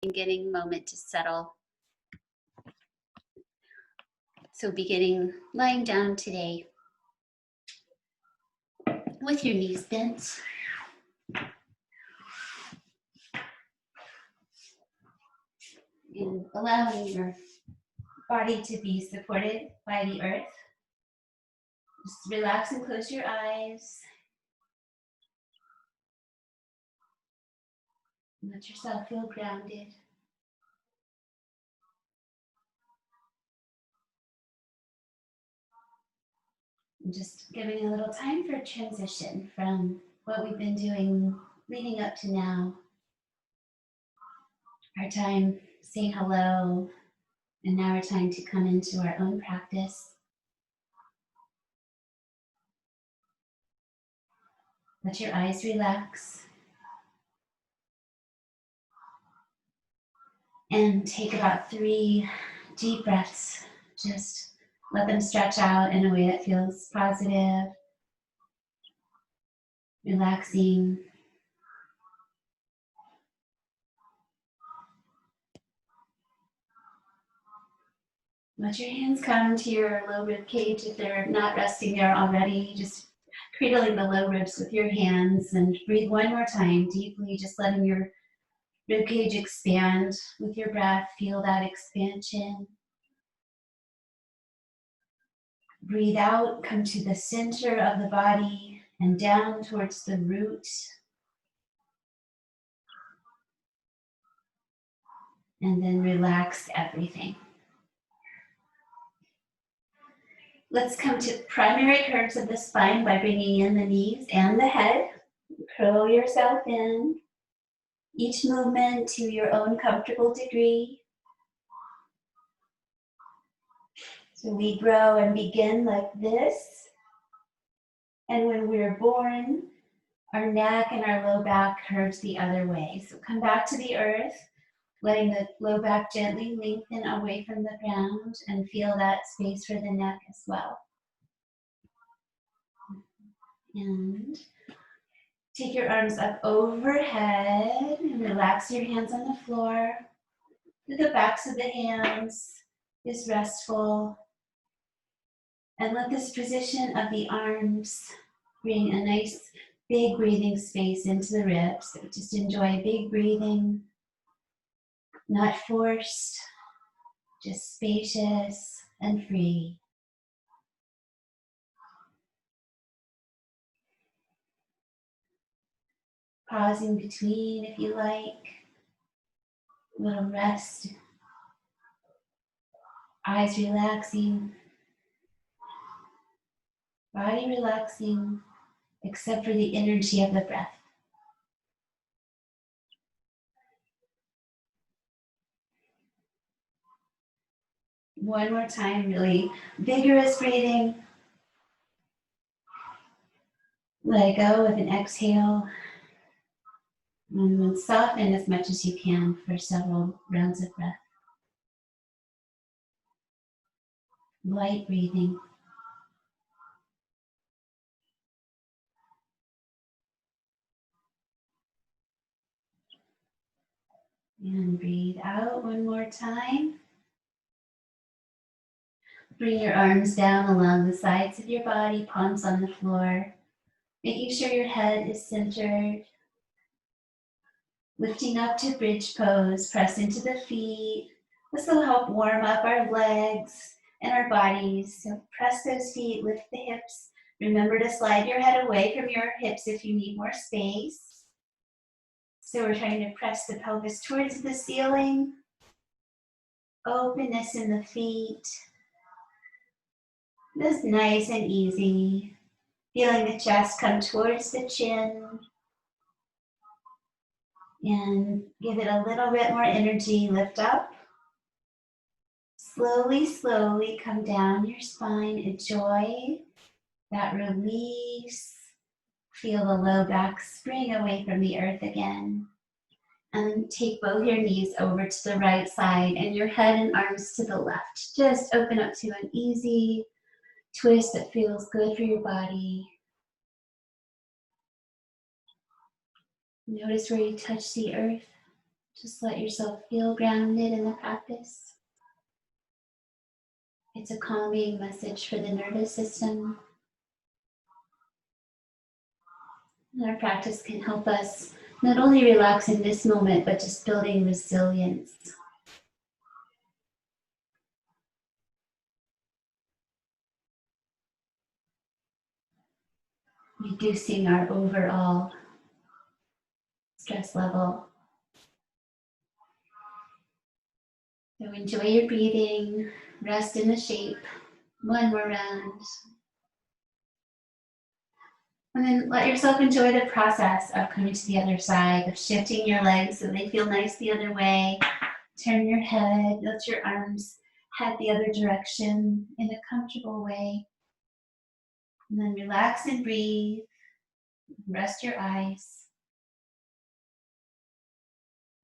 beginning moment to settle. So beginning lying down today with your knees bent. And allowing your body to be supported by the earth. Just relax and close your eyes. Let yourself feel grounded. And just giving a little time for transition from what we've been doing leading up to now. Our time saying hello, and now our time to come into our own practice. Let your eyes relax. And take about 3 deep breaths. Just let them stretch out in a way that feels positive, relaxing. Let your hands come to your low rib cage if they're not resting there already. Just cradling the low ribs with your hands and breathe one more time deeply, just letting your rib cage expand with your breath. Feel that expansion. Breathe out, come to the center of the body and down towards the root. And then relax everything. Let's come to primary curves of the spine by bringing in the knees and the head. Curl yourself in. Each movement to your own comfortable degree. So we grow and begin like this. And when we're born, our neck and our low back curves the other way. So come back to the earth, letting the low back gently lengthen away from the ground and feel that space for the neck as well. And take your arms up overhead and relax your hands on the floor. The backs of the hands is restful. And let this position of the arms bring a nice big breathing space into the ribs. So just enjoy big breathing, not forced, just spacious and free. Pausing between if you like, a little rest, eyes relaxing, body relaxing, except for the energy of the breath. One more time, really vigorous breathing. Let it go with an exhale. And then soften as much as you can for several rounds of breath. Light breathing. And breathe out one more time. Bring your arms down along the sides of your body, palms on the floor, making sure your head is centered. Lifting up to bridge pose, press into the feet. This will help warm up our legs and our bodies. So press those feet, lift the hips. Remember to slide your head away from your hips if you need more space. So we're trying to press the pelvis towards the ceiling. Openness in the feet. This is nice and easy. Feeling the chest come towards the chin. And give it a little bit more energy. Lift up. Slowly, slowly come down your spine. Enjoy that release. Feel the low back spring away from the earth again. And take both your knees over to the right side and your head and arms to the left. Just open up to an easy twist that feels good for your body. Notice where you touch the earth. Just let yourself feel grounded in the practice. It's a calming message for the nervous system. And our practice can help us not only relax in this moment, but just building resilience. Reducing our overall stress level. So enjoy your breathing, rest in the shape, one more round. And then let yourself enjoy the process of coming to the other side, of shifting your legs so they feel nice the other way. Turn your head, let your arms head the other direction in a comfortable way. And then relax and breathe. Rest your eyes.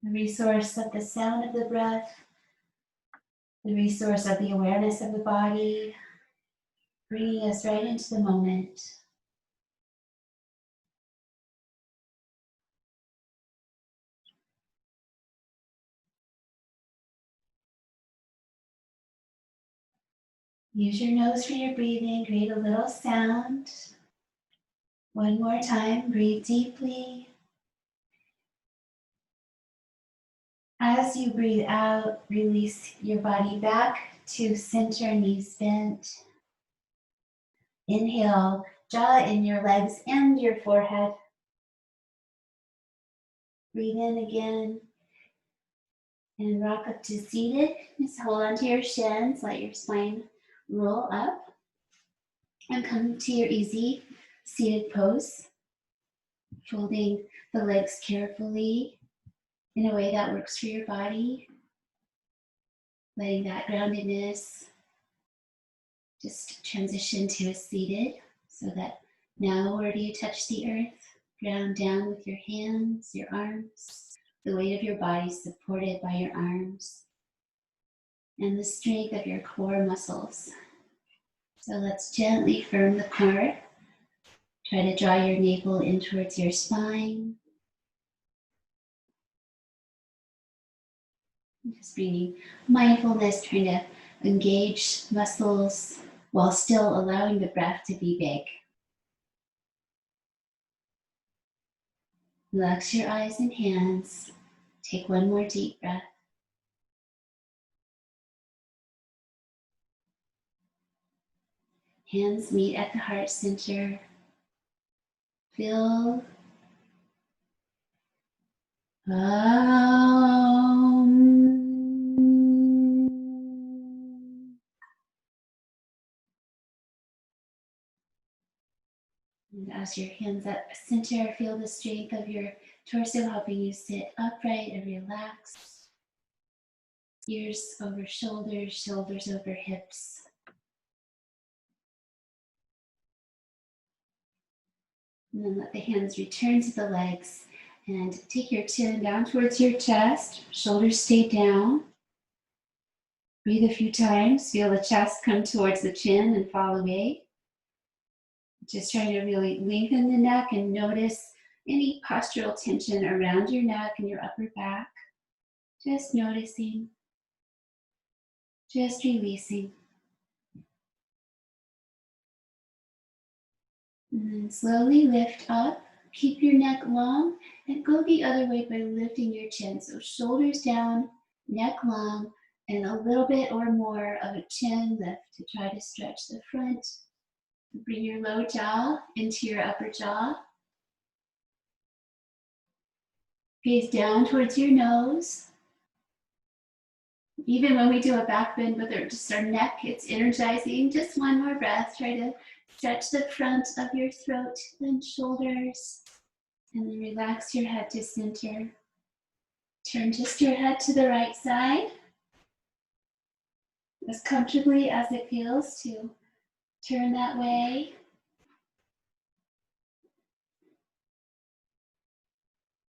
The resource of the sound of the breath, the resource of the awareness of the body, bringing us right into the moment. Use your nose for your breathing, create a little sound. One more time, breathe deeply. As you breathe out, release your body back to center, knees bent. Inhale, jaw in your legs and your forehead. Breathe in again. And rock up to seated. Just hold onto your shins, let your spine roll up. And come to your easy seated pose. Folding the legs carefully in a way that works for your body. Letting that groundedness just transition to a seated, so that now where do you touch the earth? Ground down with your hands, your arms, the weight of your body supported by your arms, and the strength of your core muscles. So let's gently firm the core. Try to draw your navel in towards your spine. Just bringing mindfulness, trying to engage muscles while still allowing the breath to be big. Relax your eyes and hands. Take one more deep breath. Hands meet at the heart center. Feel And as your hands up center, feel the strength of your torso helping you sit upright and relaxed. Ears over shoulders, shoulders over hips. And then let the hands return to the legs and take your chin down towards your chest. Shoulders stay down. Breathe a few times. Feel the chest come towards the chin and fall away. Just trying to really lengthen the neck and notice any postural tension around your neck and your upper back. Just noticing. Just releasing. And then slowly lift up. Keep your neck long and go the other way by lifting your chin. So shoulders down, neck long, and a little bit or more of a chin lift to try to stretch the front. Bring your low jaw into your upper jaw. Gaze down towards your nose. Even when we do a back bend with just our neck, it's energizing. Just one more breath. Try to stretch the front of your throat and shoulders. And then relax your head to center. Turn just your head to the right side. As comfortably as it feels to turn that way.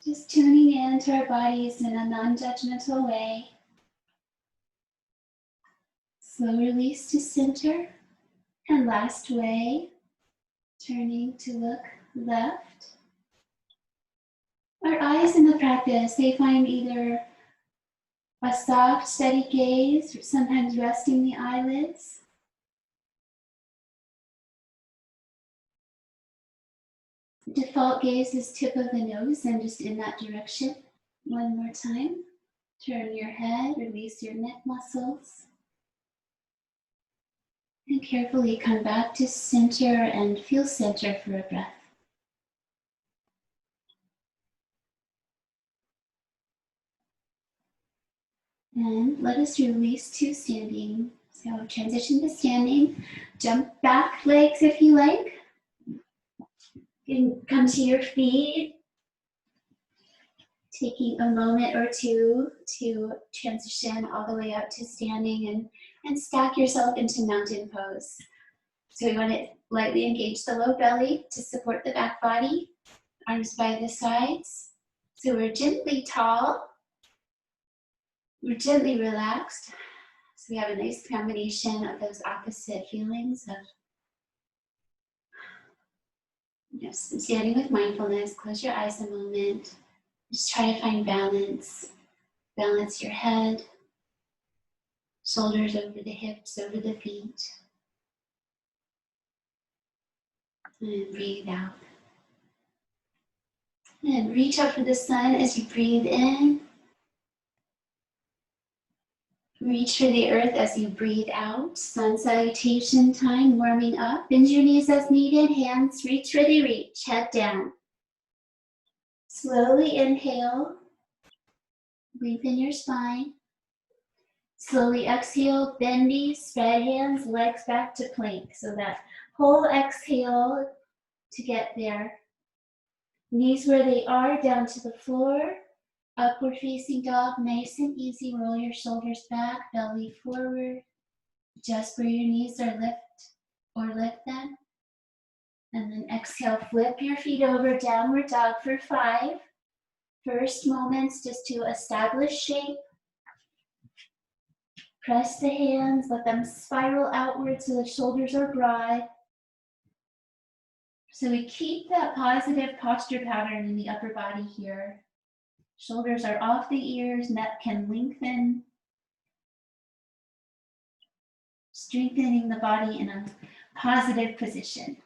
Just tuning in to our bodies in a non-judgmental way. Slow release to center. And last way, turning to look left. Our eyes in the practice, they find either A soft, steady gaze, sometimes resting the eyelids. Default gaze is tip of the nose and just in that direction. One more time. Turn your head, release your neck muscles. And carefully come back to center and feel center for a breath. And let us release to standing. So transition to standing. Jump back legs if you like. You can come to your feet. Taking a moment or two to transition all the way up to standing and stack yourself into mountain pose. So we want to lightly engage the low belly to support the back body, arms by the sides. So we're gently tall, we're gently relaxed. So we have a nice combination of those opposite feelings of just standing with mindfulness. Close your eyes a moment. Just try to find balance. Balance your head, shoulders over the hips, over the feet. And breathe out. And reach up for the sun as you breathe in. Reach for the earth as you breathe out. Sun salutation time, warming up. Bend your knees as needed. Hands reach where they reach. Head down. Slowly inhale. Lengthen your spine. Slowly exhale, bend knees, spread hands, legs back to plank. So that whole exhale to get there. Knees where they are, down to the floor. Upward facing dog, nice and easy. Roll your shoulders back, belly forward. Just where your knees are, lift them. And then exhale, flip your feet over, downward dog for 5. First moments just to establish shape. Press the hands, let them spiral outward so the shoulders are broad. So we keep that positive posture pattern in the upper body here. Shoulders are off the ears, neck can lengthen. Strengthening the body in a positive position.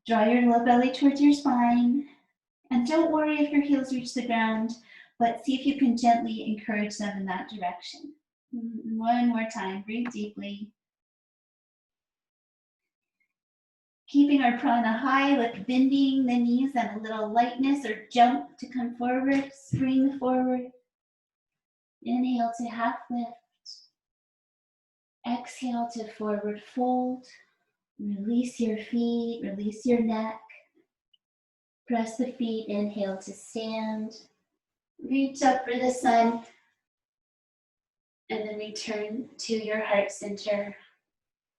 Draw your low belly towards your spine. And don't worry if your heels reach the ground, but see if you can gently encourage them in that direction. One more time, breathe deeply. Keeping our prana high, like bending the knees and a little lightness or jump to come forward, spring forward. Inhale to half lift. Exhale to forward fold. Release your feet, release your neck. Press the feet, inhale to stand. Reach up for the sun. And then return to your heart center.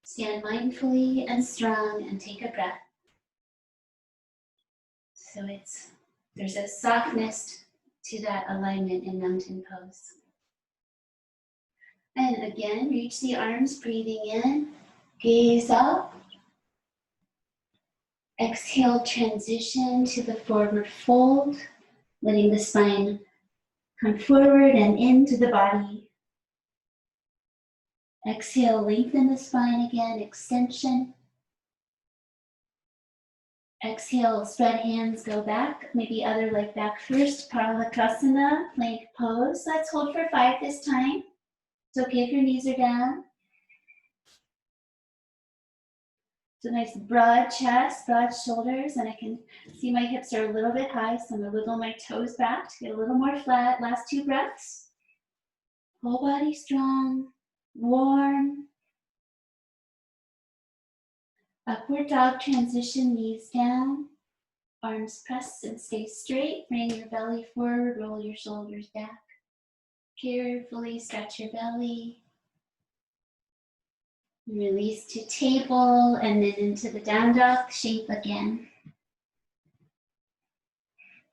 Stand mindfully and strong and take a breath. So there's a softness to that alignment in mountain pose. And again, reach the arms, breathing in, gaze up. Exhale, transition to the forward fold, letting the spine come forward and into the body. Exhale, lengthen the spine again, extension. Exhale, spread hands, go back, maybe other leg back first, Paralakasana, plank pose. Let's hold for 5 this time. It's okay if your knees are down. So nice broad chest, broad shoulders, and I can see my hips are a little bit high, so I'm gonna wiggle my toes back to get a little more flat. Last 2 breaths. Whole body strong, warm. Upward dog transition, knees down. Arms press and stay straight. Bring your belly forward, roll your shoulders back. Carefully stretch your belly. Release to table and then into the down dog shape again.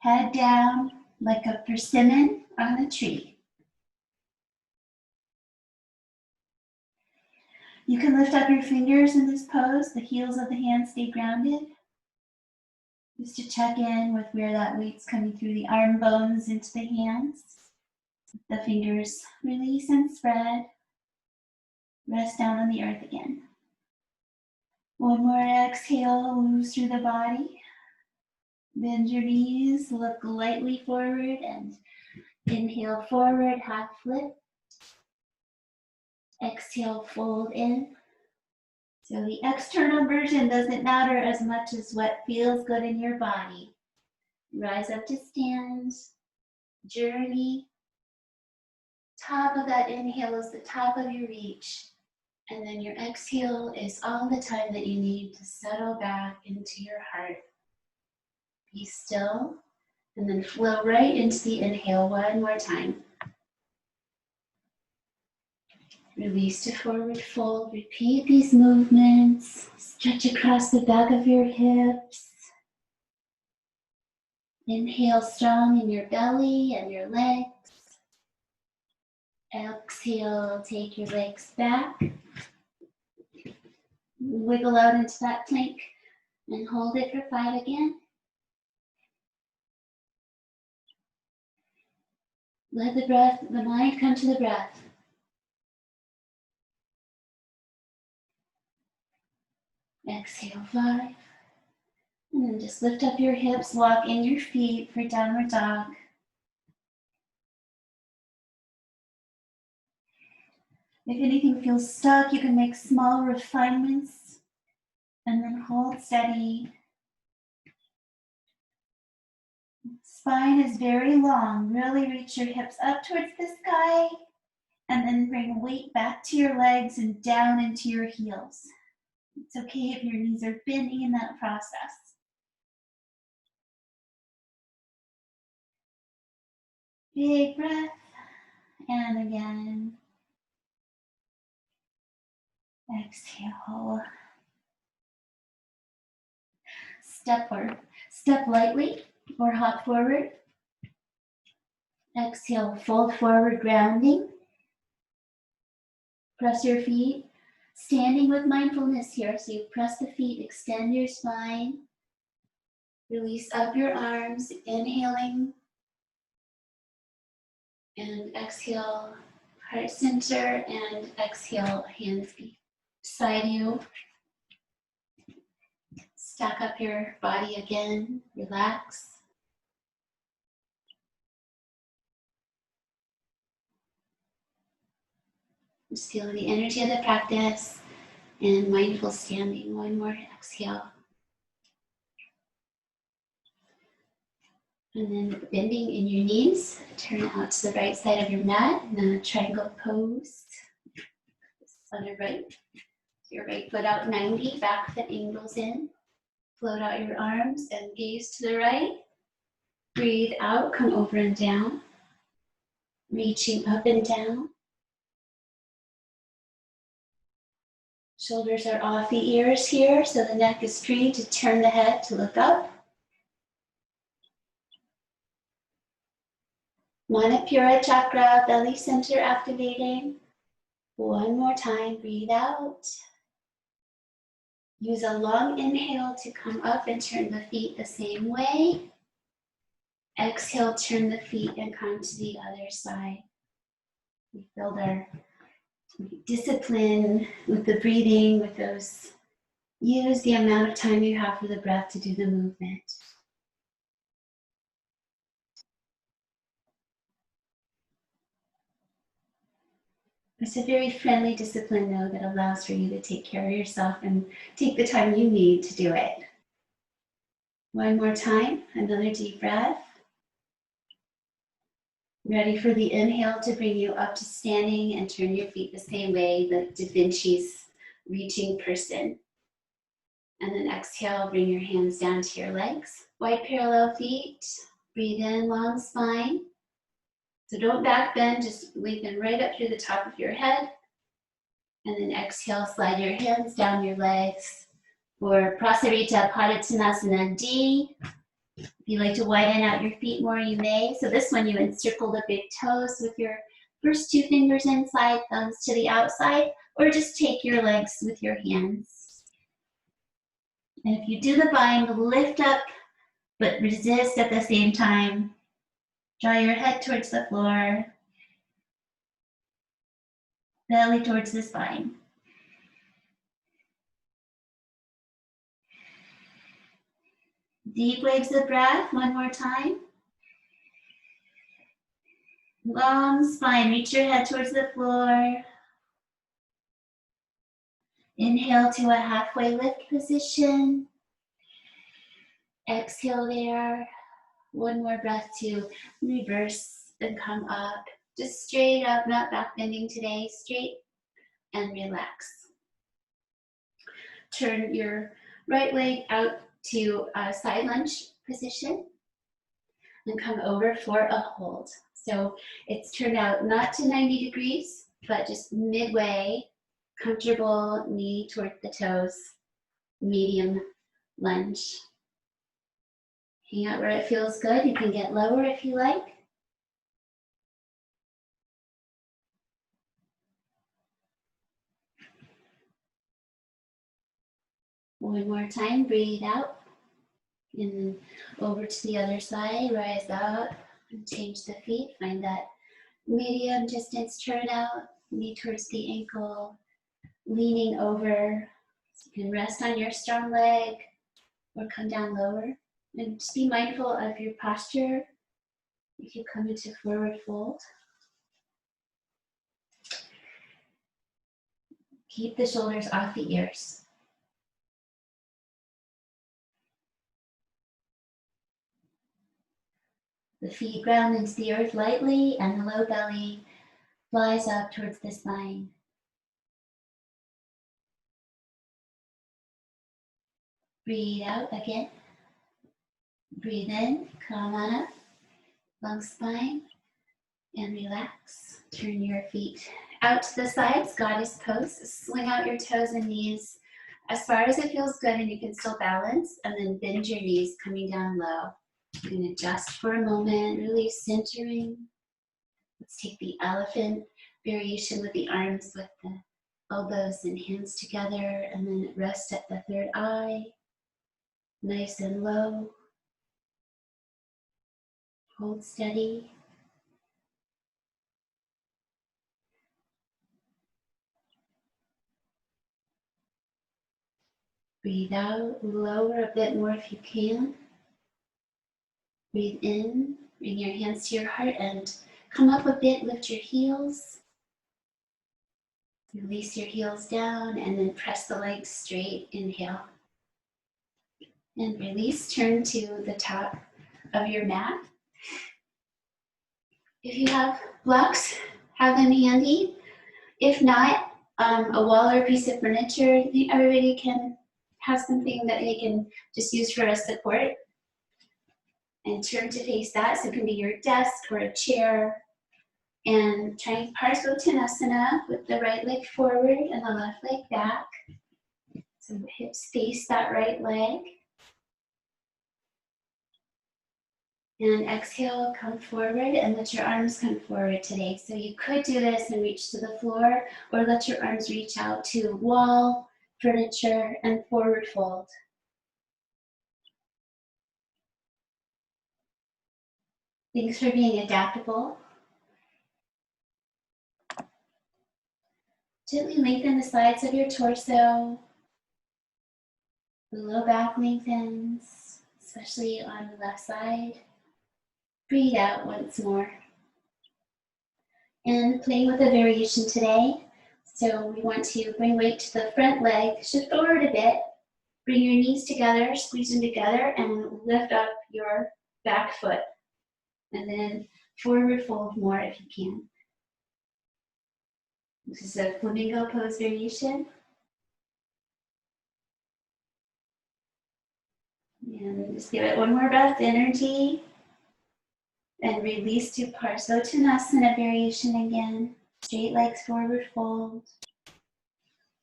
Head down like a persimmon on a tree. You can lift up your fingers in this pose. The heels of the hands stay grounded. Just to check in with where that weight's coming through the arm bones into the hands. The fingers release and spread. Rest down on the earth again. One more exhale, moves through the body. Bend your knees, look lightly forward, and inhale forward, half lift. Exhale, fold in. So the external version doesn't matter as much as what feels good in your body. Rise up to stand, journey. Top of that inhale is the top of your reach. And then your exhale is all the time that you need to settle back into your heart. Be still, and then flow right into the inhale one more time. Release to forward fold. Repeat these movements. Stretch across the back of your hips. Inhale strong in your belly and your legs. Exhale, take your legs back. Wiggle out into that plank and hold it for 5 again. Let the mind come to the breath. Exhale, 5. And then just lift up your hips, walk in your feet for downward dog. If anything feels stuck, you can make small refinements and then hold steady. Spine is very long. Really reach your hips up towards the sky and then bring weight back to your legs and down into your heels. It's okay if your knees are bending in that process. Big breath, and again. Exhale. Step lightly or hop forward. Exhale, fold forward, grounding. Press your feet. Standing with mindfulness here, so you press the feet, extend your spine. Release up your arms, inhaling. And exhale, heart center, and exhale, hands beside you. Stack up your body again, relax. Just feel the energy of the practice and mindful standing. One more exhale. And then bending in your knees, turn out to the right side of your mat in a triangle pose. On your right, your right foot out 90, back foot angles in. Float out your arms and gaze to the right. Breathe out, come over and down. Reaching up and down. Shoulders are off the ears here, so the neck is free to turn the head to look up. Manipura chakra, belly center activating. One more time, breathe out. Use a long inhale to come up and turn the feet the same way. Exhale, turn the feet and come to the other side. We build our discipline with the breathing, with those. Use the amount of time you have for the breath to do the movement. It's a very friendly discipline, though, that allows for you to take care of yourself and take the time you need to do it. One more time, another deep breath. Ready for the inhale to bring you up to standing and turn your feet the same way, the Da Vinci's reaching person. And then exhale, bring your hands down to your legs. Wide parallel feet, breathe in, long spine. So don't back bend, just lengthen right up through the top of your head. And then exhale, slide your hands down your legs. For Prasarita Padottanasana D. If you like to widen out your feet more, you may. So this one, you encircle the big toes with your first 2 fingers inside, thumbs to the outside, or just take your legs with your hands. And if you do the bind, lift up, but resist at the same time. Draw your head towards the floor. belly towards the spine. Deep waves of breath, one more time. Long spine, reach your head towards the floor. Inhale to a halfway lift position. Exhale there. One more breath to reverse and come up. Just straight up, not back bending today, straight and relax. Turn your right leg out to a side lunge position and come over for a hold. So it's turned out not to 90 degrees, but just midway, comfortable knee toward the toes, medium lunge. Hang out where it feels good. You can get lower if you like. One more time, breathe out. And then over to the other side, rise up and change the feet. Find that medium distance turnout, knee towards the ankle, leaning over. So you can rest on your strong leg or come down lower. And just be mindful of your posture if you come into forward fold. Keep the shoulders off the ears. The feet ground into the earth lightly and the low belly flies up towards the spine. Breathe out again. Breathe in, come on up, long spine, and relax. Turn your feet out to the sides, goddess pose. Swing out your toes and knees as far as it feels good, and you can still balance, and then bend your knees coming down low. You can adjust for a moment, really centering. Let's take the elephant variation with the arms with the elbows and hands together, and then rest at the third eye, nice and low. Hold steady. Breathe out, lower a bit more if you can. Breathe in, bring your hands to your heart and come up a bit, lift your heels. Release your heels down and then press the legs straight, inhale. And release, turn to the top of your mat. If you have blocks, have them handy. If not, a wall or a piece of furniture, everybody can have something that they can just use for a support. And turn to face that, so it can be your desk or a chair. And try Parsvottanasana with the right leg forward and the left leg back. So hips face that right leg. And exhale, come forward and let your arms come forward today. So you could do this and reach to the floor, or let your arms reach out to wall, furniture, and forward fold. Thanks for being adaptable. Gently lengthen the sides of your torso. The low back lengthens, especially on the left side. Breathe out once more. And playing with a variation today. So we want to bring weight to the front leg, shift forward a bit, bring your knees together, squeeze them together, and lift up your back foot. And then forward fold more if you can. This is a flamingo pose variation. And just give it one more breath, energy. And release to Parsvottanasana variation again. Straight legs forward fold.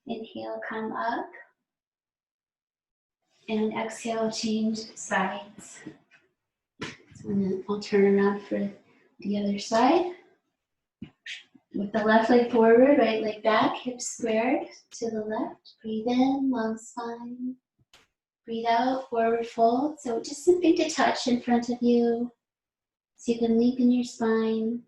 Inhale, come up. And exhale, change sides. So then I'll turn around for the other side. With the left leg forward, right leg back, hips squared to the left. Breathe in, long spine. Breathe out, forward fold. So just something to touch in front of you so you can lengthen your spine.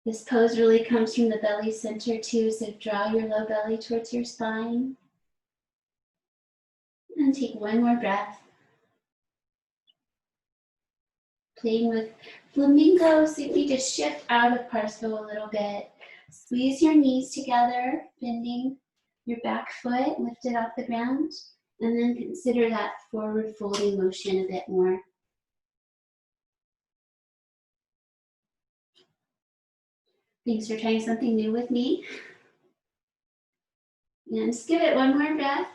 This pose really comes from the belly center too, so draw your low belly towards your spine. And take one more breath. Playing with Flamingo, so you need to shift out of Parsvo a little bit. Squeeze your knees together, bending your back foot, lift it off the ground, and then consider that forward folding motion a bit more. Thanks for trying something new with me. And just give it one more breath.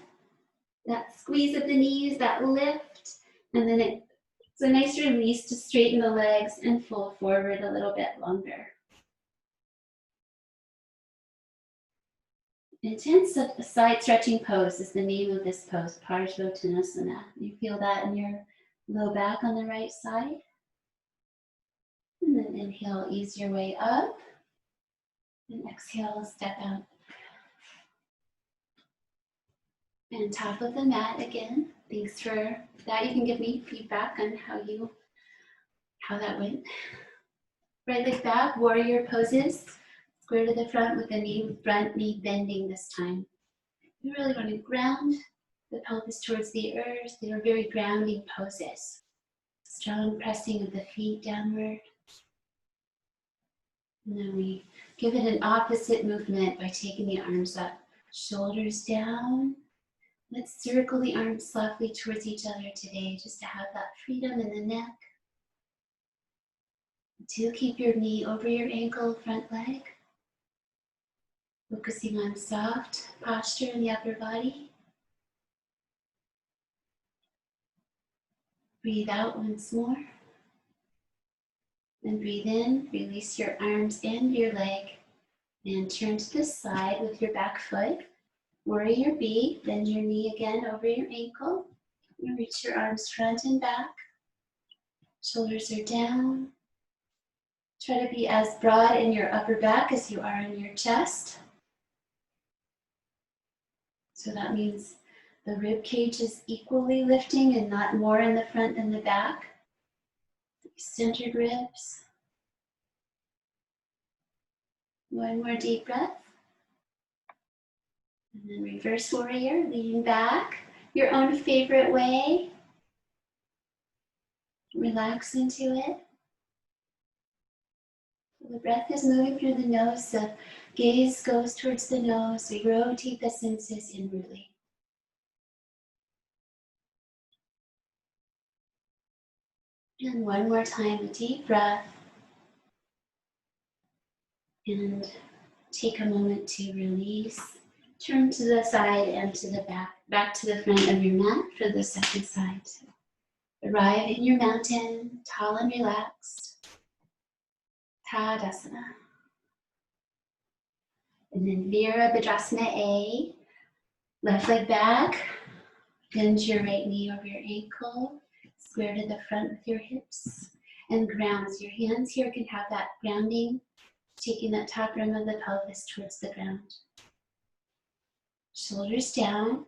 That squeeze of the knees, that lift, and then it's a nice release to straighten the legs and fold forward a little bit longer. Intense side stretching pose is the name of this pose, Parsvottanasana. You feel that in your low back on the right side. And then inhale, ease your way up. And exhale, step out. And top of the mat again. Thanks for that. You can give me feedback on how that went. Right leg back, warrior poses. Square to the front with the front knee bending this time. You really want to ground the pelvis towards the earth. They are very grounding poses. Strong pressing of the feet downward. And then we give it an opposite movement by taking the arms up. Shoulders down. Let's circle the arms softly towards each other today, just to have that freedom in the neck. Do keep your knee over your ankle, front leg. Focusing on soft posture in the upper body. Breathe out once more. And breathe in, release your arms and your leg. And turn to the side with your back foot. Warrior B, bend your knee again over your ankle. And reach your arms front and back. Shoulders are down. Try to be as broad in your upper back as you are in your chest. So that means the rib cage is equally lifting and not more in the front than the back. Centered ribs. One more deep breath. And then reverse warrior, leaning back your own favorite way. Relax into it. The breath is moving through the nose, the gaze goes towards the nose. We rotate the senses inwardly. And one more time, a deep breath. And take a moment to release. Turn to the side and to the back to the front of your mat for the second side. Arrive in your mountain, tall and relaxed. Tadasana. And then Virabhadrasana A. Left leg back. Bend your right knee over your ankle. Square to the front with your hips. And grounds. Your hands here can have that grounding, taking that top rim of the pelvis towards the ground. Shoulders down.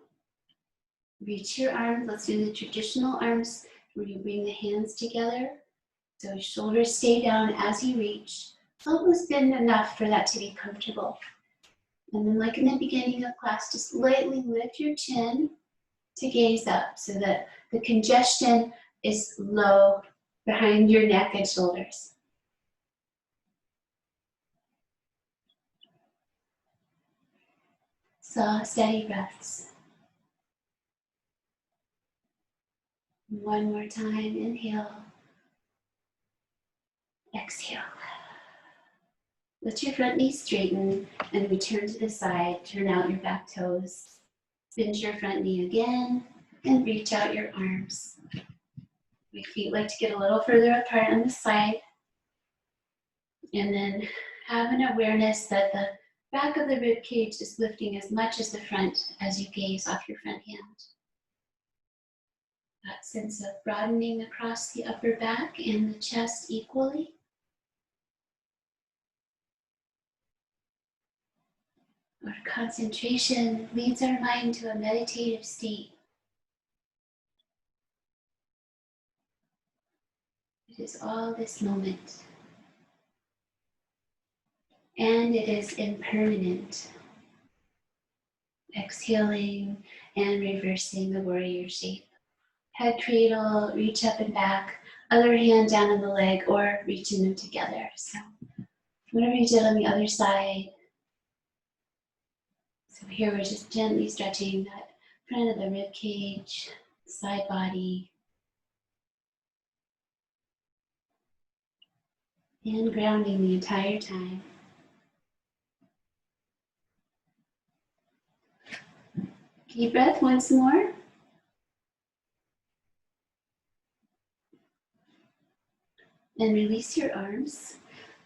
Reach your arms. Let's do the traditional arms where you bring the hands together. So shoulders stay down as you reach. Elbows bend enough for that to be comfortable. And then like in the beginning of class, just lightly lift your chin to gaze up so that the congestion is low behind your neck and shoulders. So steady breaths. One more time, inhale. Exhale. Let your front knee straighten and return to the side. Turn out your back toes. Bend your front knee again and reach out your arms. My feet like to get a little further apart on the side. And then have an awareness that the back of the rib cage is lifting as much as the front as you gaze off your front hand. That sense of broadening across the upper back and the chest equally. Our concentration leads our mind to a meditative state. It is all this moment. and it is impermanent. Exhaling and reversing the warrior shape. Head cradle, reach up and back, other hand down on the leg, or reaching them together. So whatever you did on the other side. So here we're just gently stretching that front of the rib cage, side body, and grounding the entire time. Deep breath once more. And release your arms.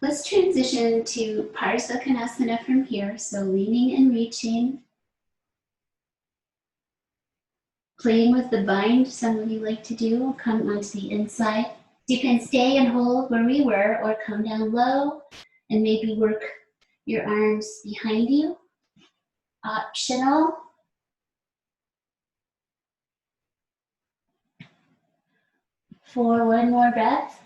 Let's transition to Parsvakonasana from here. So leaning and reaching. Playing with the bind, some of you like to do, come onto the inside. You can stay and hold where we were or come down low and maybe work your arms behind you. Optional. For one more breath.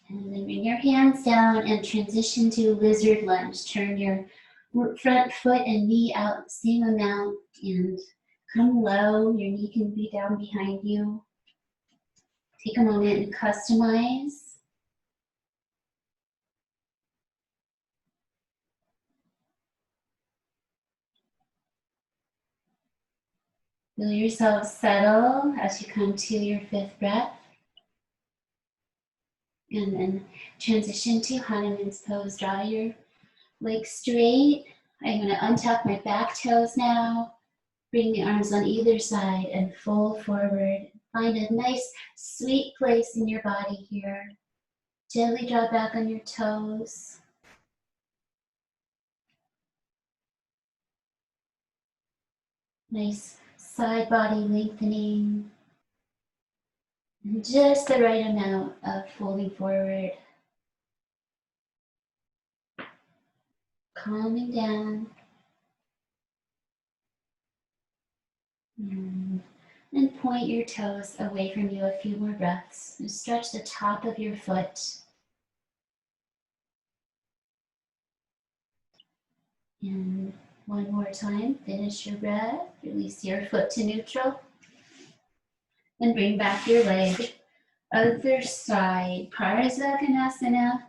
And then bring your hands down and transition to lizard lunge. Turn your front foot and knee out the same amount and come low. Your knee can be down behind you. Take a moment and customize. Feel yourself settle as you come to your fifth breath. And then transition to Hanuman's pose. Draw your legs straight. I'm going to untuck my back toes now. Bring the arms on either side and fold forward. Find a nice, sweet place in your body here. Gently draw back on your toes. Nice side body lengthening. And just the right amount of folding forward. Calming down. And point your toes away from you a few more breaths. And stretch the top of your foot. And one more time, finish your breath. Release your foot to neutral. And bring back your leg. Other side, Parsvakonasana.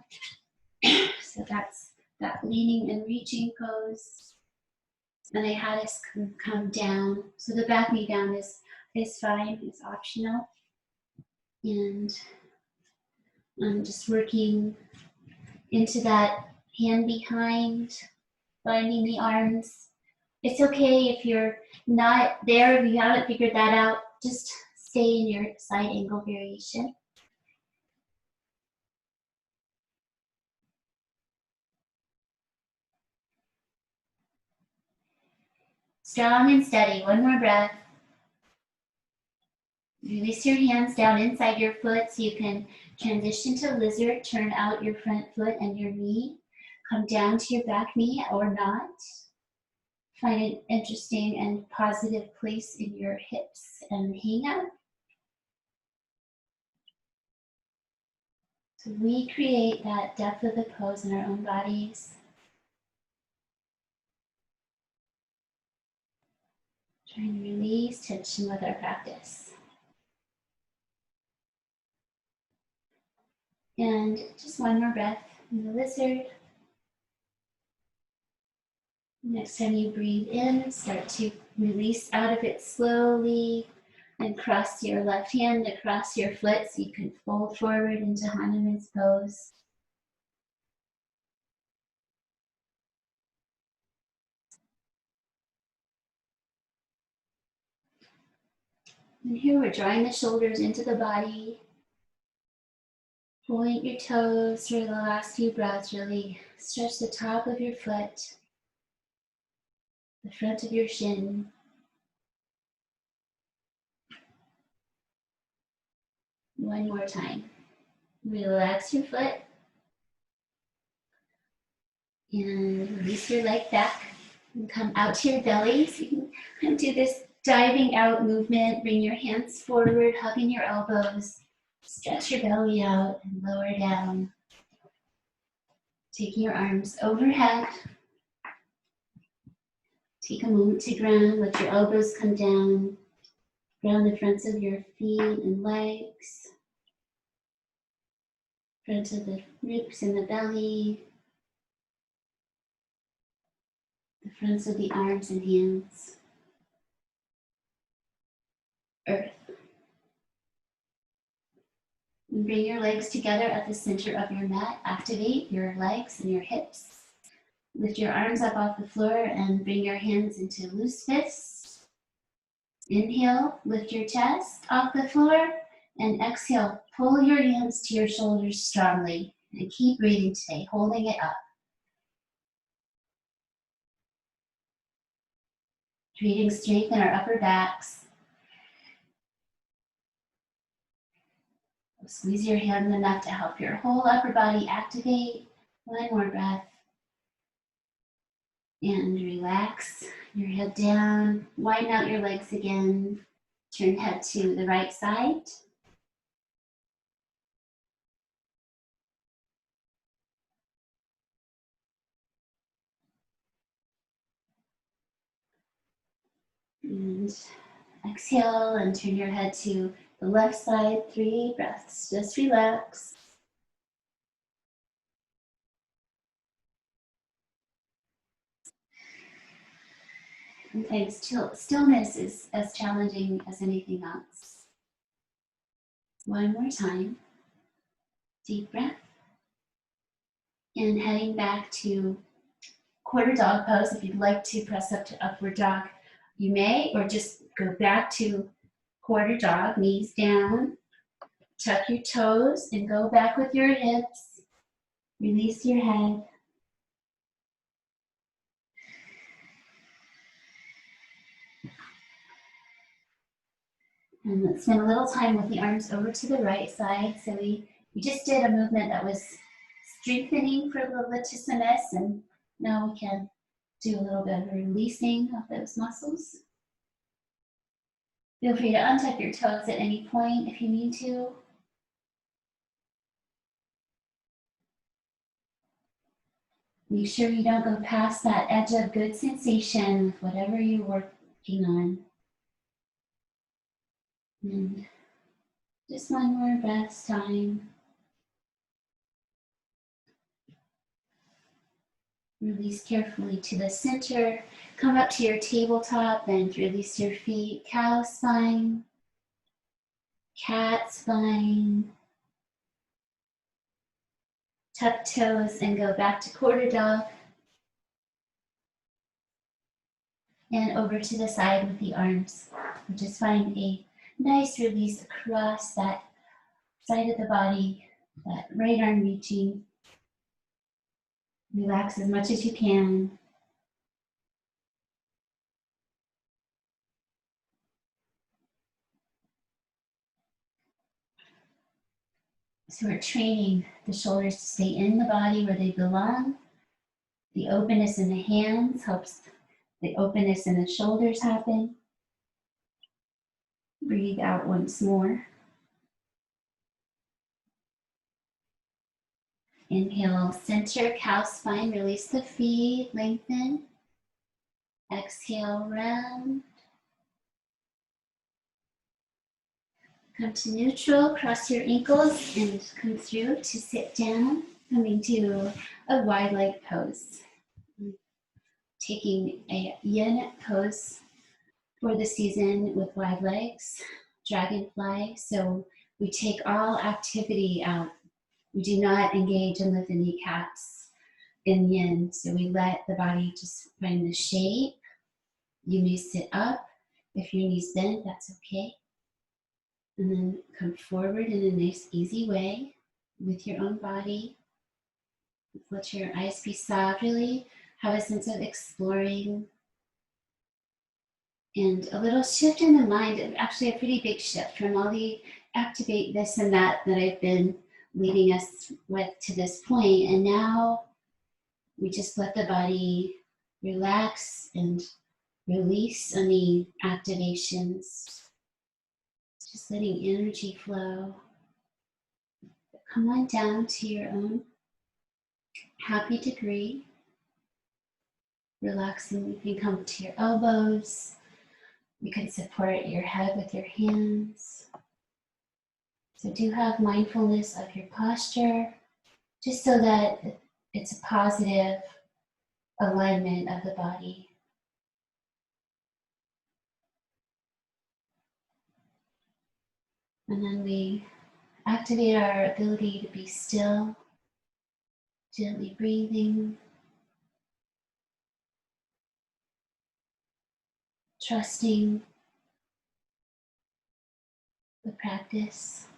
So that's that leaning and reaching pose. And I had us come down. So the back knee down is fine, it's optional. And I'm just working into that hand behind, binding the arms. It's okay if you're not there, if you haven't figured that out, just stay in your side angle variation. Strong and steady, one more breath. Release your hands down inside your foot so you can transition to lizard, turn out your front foot and your knee. Come down to your back knee or not. Find an interesting and positive place in your hips and hang out. So we create that depth of the pose in our own bodies. Try and release tension with our practice. And just one more breath in the lizard. Next time you breathe in, start to release out of it slowly and cross your left hand across your foot so you can fold forward into Hanuman's pose. And here we're drawing the shoulders into the body. Point your toes for the last few breaths. Really stretch the top of your foot, the front of your shin. One more time. Relax your foot. And release your leg back. And come out to your belly. So you can do this diving out movement. Bring your hands forward, hugging your elbows. Stretch your belly out and lower down. Taking your arms overhead. Take a moment to ground. Let your elbows come down. Ground the fronts of your feet and legs. Front of the ribs and the belly. The fronts of the arms and hands. Earth. And bring your legs together at the center of your mat. Activate your legs and your hips. Lift your arms up off the floor and bring your hands into loose fists. Inhale, lift your chest off the floor, and exhale, pull your hands to your shoulders strongly. And keep breathing today, holding it up. Creating strength in our upper backs. Squeeze your hands enough to help your whole upper body activate. One more breath. And relax your head down. Widen out your legs again. Turn head to the right side. And exhale and turn your head to the left side. 3 breaths. Just relax. Sometimes stillness is as challenging as anything else. One more time. Deep breath. And heading back to quarter dog pose. If you'd like to press up to upward dog, you may, or just go back to quarter dog, knees down. Tuck your toes and go back with your hips. Release your head. And let's spend a little time with the arms over to the right side. So we just did a movement that was strengthening for the latissimus, and now we can do a little bit of releasing of those muscles. Feel free to untuck your toes at any point if you need to. Make sure you don't go past that edge of good sensation with whatever you're working on. And just one more breath's time. Release carefully to the center. Come up to your tabletop and release your feet. Cow spine, cat spine. Tuck toes and go back to quarter dog. And over to the side with the arms. Just find a nice release across that side of the body, that right arm reaching. Relax as much as you can. So we're training the shoulders to stay in the body where they belong. The openness in the hands helps the openness in the shoulders happen. Breathe out once more. Inhale, center, cow spine, release the feet, lengthen. Exhale, round. Come to neutral, cross your ankles and come through to sit down, coming to a wide leg pose. Taking a yin pose for the season with wide legs, dragonfly. So we take all activity out. We do not engage and lift the kneecaps in yin. So we let the body just find the shape. You may sit up. If your knees bend, that's okay. And then come forward in a nice, easy way with your own body. Let your eyes be soft, really have a sense of exploring. And a little shift in the mind, actually a pretty big shift from all the activate this and that I've been leading us with to this point. And now we just let the body relax and release any activations. Just letting energy flow. Come on down to your own happy degree. Relaxing, you can come to your elbows. You can support your head with your hands. So do have mindfulness of your posture, just so that it's a positive alignment of the body. And then we activate our ability to be still, gently breathing, trusting the practice,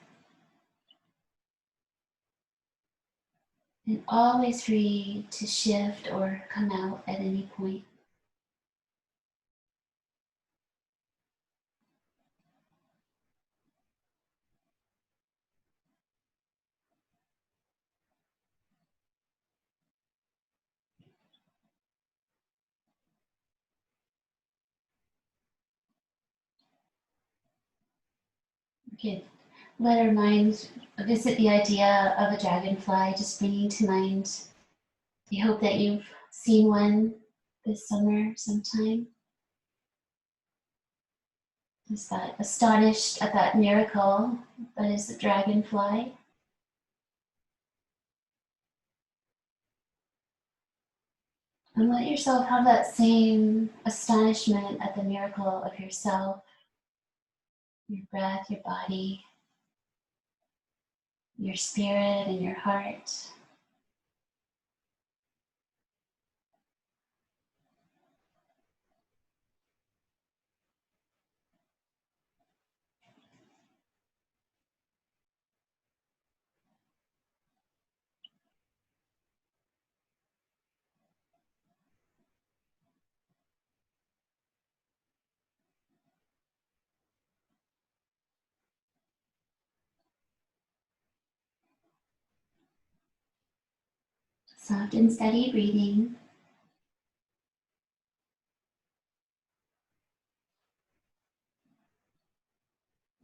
and always free to shift or come out at any point. Okay, let our mind visit the idea of a dragonfly, just bringing to mind. I hope that you've seen one this summer sometime. Just that astonished at that miracle that is the dragonfly. And let yourself have that same astonishment at the miracle of yourself, your breath, your body, your spirit, and your heart. Soft and steady breathing.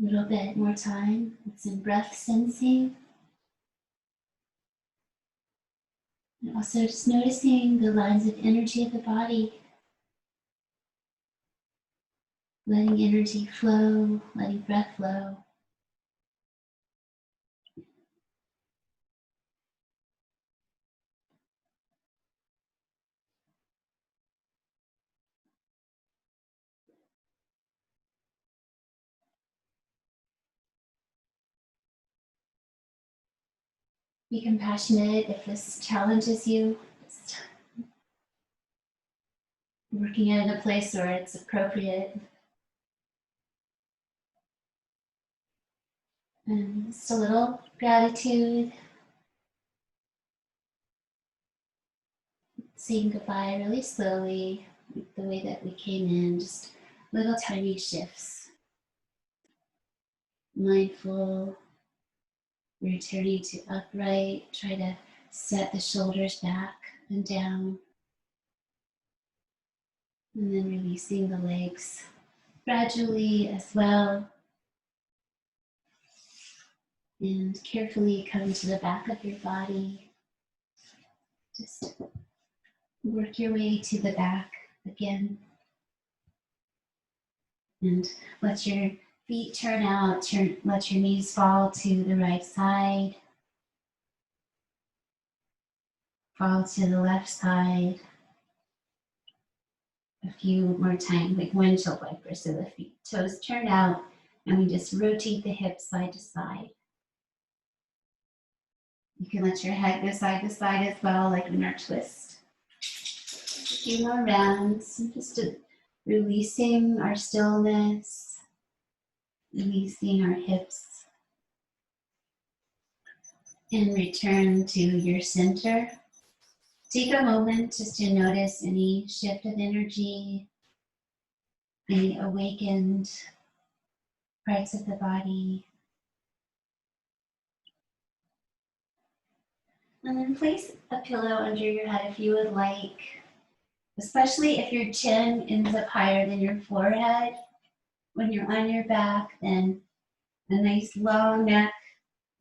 A little bit more time with some breath sensing. And also just noticing the lines of energy of the body. Letting energy flow, letting breath flow. Be compassionate if this challenges you. Just working at a place where it's appropriate. And just a little gratitude. Saying goodbye really slowly, the way that we came in, just little tiny shifts. Mindful, returning to upright, try to set the shoulders back and down. And then releasing the legs gradually as well. And carefully come to the back of your body. Just work your way to the back again. And let your feet turn out, let your knees fall to the right side. Fall to the left side. A few more times, like windshield wiper, so the feet, toes turn out, and we just rotate the hips side to side. You can let your head go side to side as well, like in our twist. A few more rounds, just releasing our stillness, releasing our hips, and return to your center. Take a moment just to notice any shift of energy, any awakened parts of the body. And then place a pillow under your head if you would like, especially if your chin ends up higher than your forehead. When you're on your back, then a nice long neck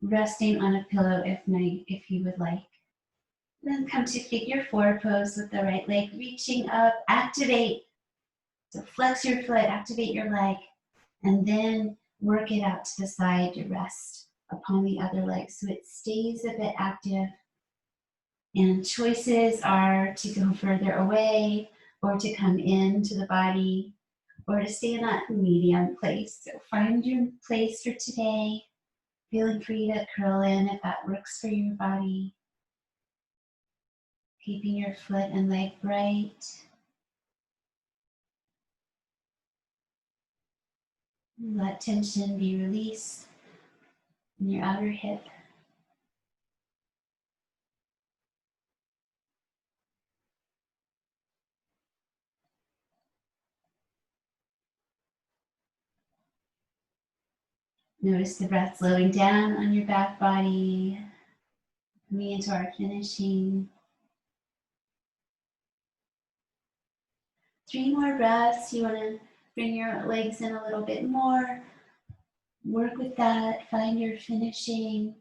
resting on a pillow if you would like. Then come to figure 4 pose with the right leg reaching up. Activate. So flex your foot, activate your leg, and then work it out to the side to rest upon the other leg so it stays a bit active. And choices are to go further away or to come into the body or to stay in that medium place. So find your place for today. Feeling free to curl in if that works for your body. Keeping your foot and leg bright. Let tension be released in your outer hip. Notice the breath slowing down on your back body. Coming into our finishing. 3 more breaths. You want to bring your legs in a little bit more. Work with that. Find your finishing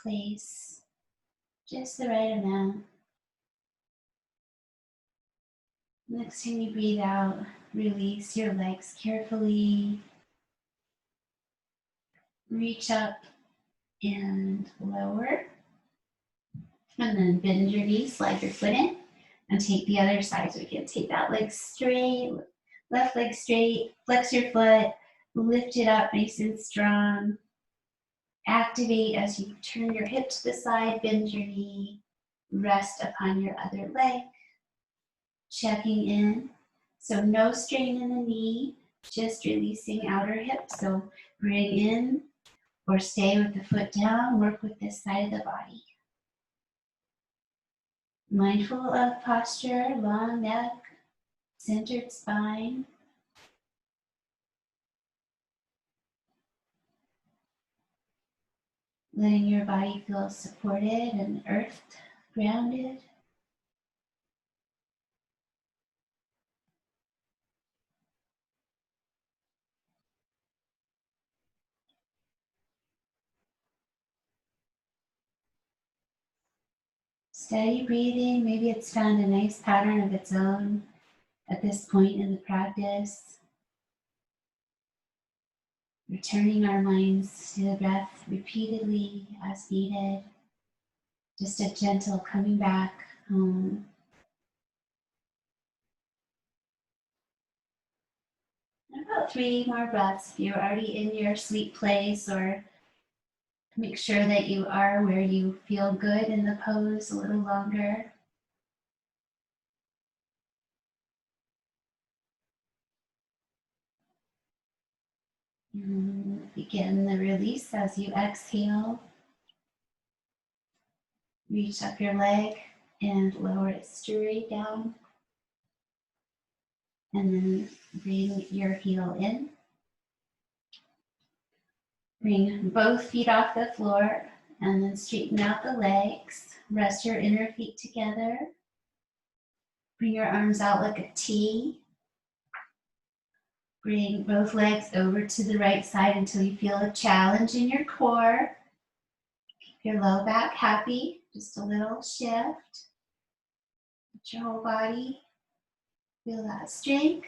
place. Just the right amount. Next time you breathe out, release your legs carefully. Reach up and lower. And then bend your knees, slide your foot in, and take the other side. So we can take that leg straight, left leg straight, flex your foot, lift it up nice and strong. Activate as you turn your hip to the side, bend your knee, rest upon your other leg. Checking in. So no strain in the knee, just releasing outer hip. So bring in or stay with the foot down, work with this side of the body. Mindful of posture, long neck, centered spine. Letting your body feel supported and earthed, grounded. Steady breathing. Maybe it's found a nice pattern of its own at this point in the practice. Returning our minds to the breath repeatedly as needed. Just a gentle coming back home. And about 3 more breaths. If you're already in your sleep place, or make sure that you are where you feel good in the pose a little longer. And begin the release as you exhale. Reach up your leg and lower it straight down. And then bring your heel in. Bring both feet off the floor and then straighten out the legs. Rest your inner feet together. Bring your arms out like a T. Bring both legs over to the right side until you feel a challenge in your core. Keep your low back happy, just a little shift. Let your whole body feel that strength.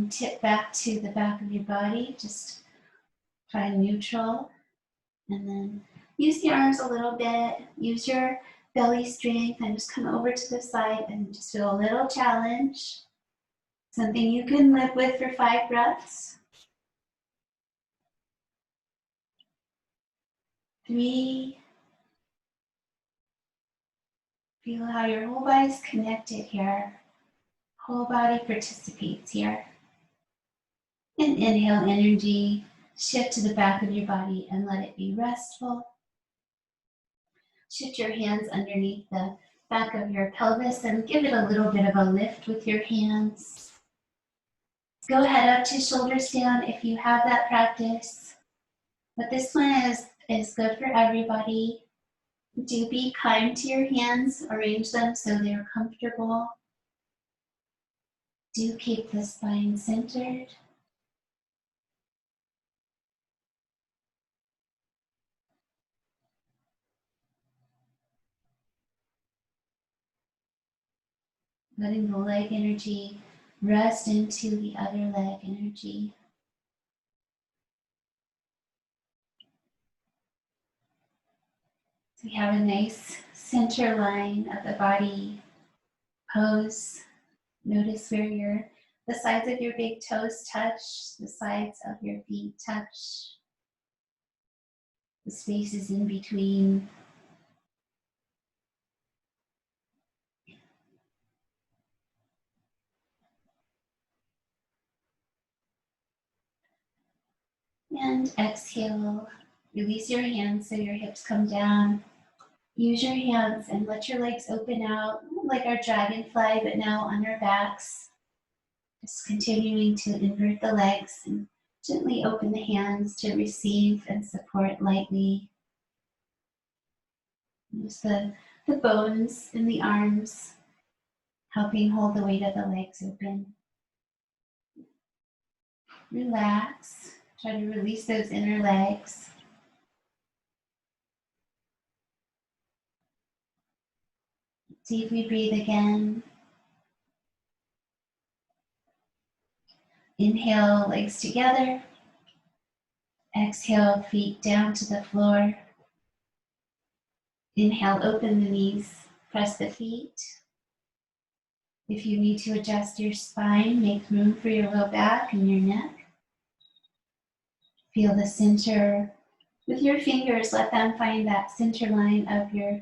Tip back to the back of your body, just find neutral. And then use the arms a little bit, use your belly strength, and just come over to the side and just feel a little challenge. Something you can live with for 5 breaths. 3. Feel how your whole body's connected here. Whole body participates here. And inhale energy, shift to the back of your body and let it be restful. Shift your hands underneath the back of your pelvis and give it a little bit of a lift with your hands. Go head up to shoulders down if you have that practice. But this one is good for everybody. Do be kind to your hands. Arrange them so they're comfortable. Do keep the spine centered. letting the leg energy rest into the other leg energy. So we have a nice center line of the body pose. Notice where the sides of your big toes touch, the sides of your feet touch, the spaces in between. And exhale, release your hands so your hips come down. Use your hands and let your legs open out like our dragonfly, but now on our backs. Just continuing to invert the legs and gently open the hands to receive and support lightly. Use the bones in the arms, helping hold the weight of the legs open. Relax. Try to release those inner legs. Deeply breathe again. Inhale, legs together. Exhale, feet down to the floor. Inhale, open the knees, press the feet. If you need to adjust your spine, make room for your low back and your neck. Feel the center. With your fingers, let them find that center line of your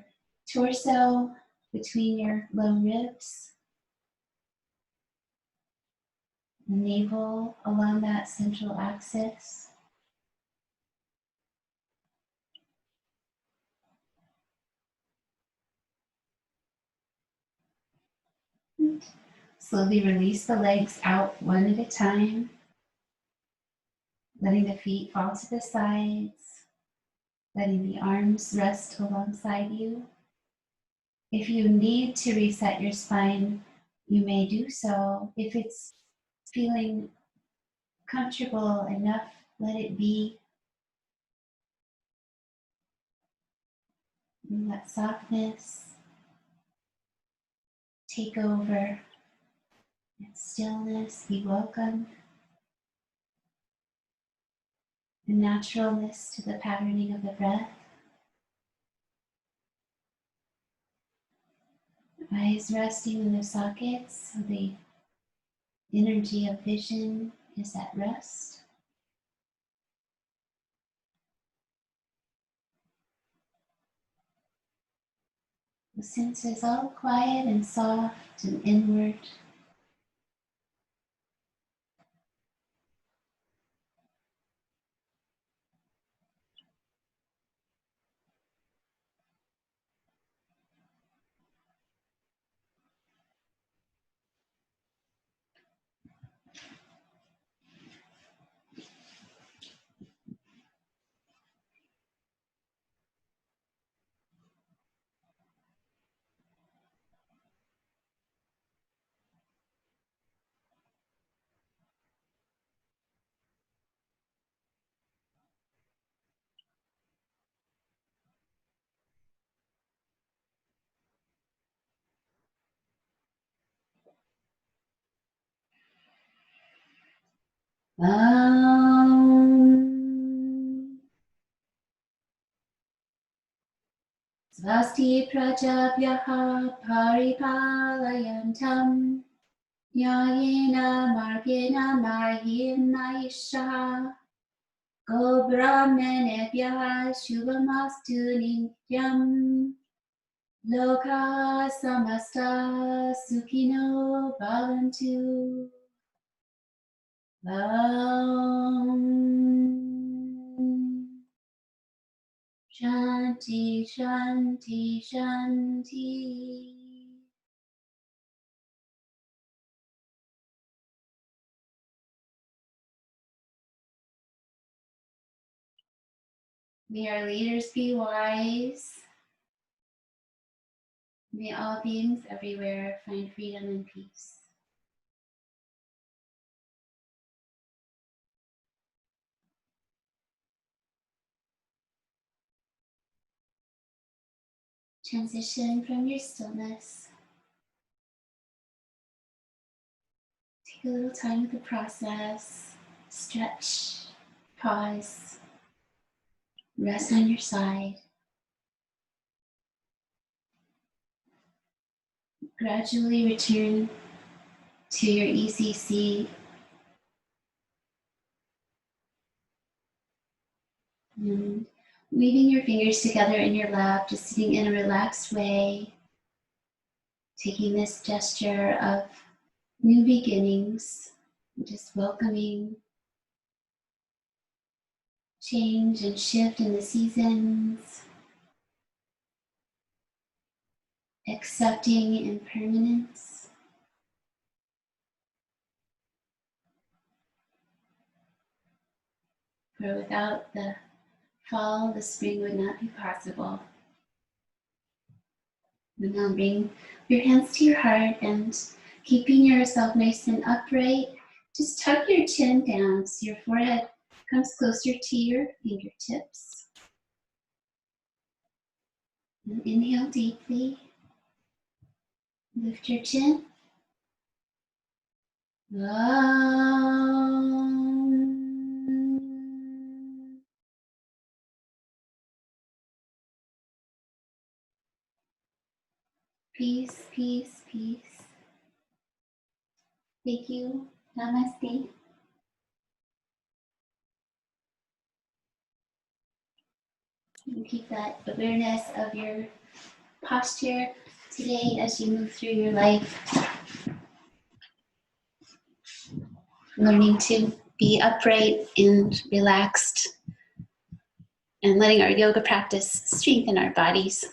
torso between your low ribs. The navel along that central axis. Slowly release the legs out one at a time, letting the feet fall to the sides, letting the arms rest alongside you. If you need to reset your spine, you may do so. If it's feeling comfortable enough, let it be. And let softness take over and stillness be welcome. And naturalness to the patterning of the breath. Eyes resting in the sockets so the energy of vision is at rest. The senses all quiet and soft and inward. Svasti prajabhyaha paripalayantam nyayena margena mahim mahisha go brahmanebhyaha shubhamastu nityam loka samasta sukhino bhavantu. Shanti, Shanti, Shanti. May our leaders be wise. May all beings everywhere find freedom and peace. Transition from your stillness Take a little time with the process. Stretch, pause, rest on your side. Gradually return to your easy seat. And weaving your fingers together in your lap, just sitting in a relaxed way, taking this gesture of new beginnings, just welcoming change and shift in the seasons, accepting impermanence. For without the fall, the spring would not be possible. And now bring your hands to your heart and keeping yourself nice and upright, just tuck your chin down so your forehead comes closer to your fingertips. And inhale deeply. Lift your chin. Peace, peace, peace. Thank you. Namaste. And keep that awareness of your posture today as you move through your life. Learning to be upright and relaxed and letting our yoga practice strengthen our bodies.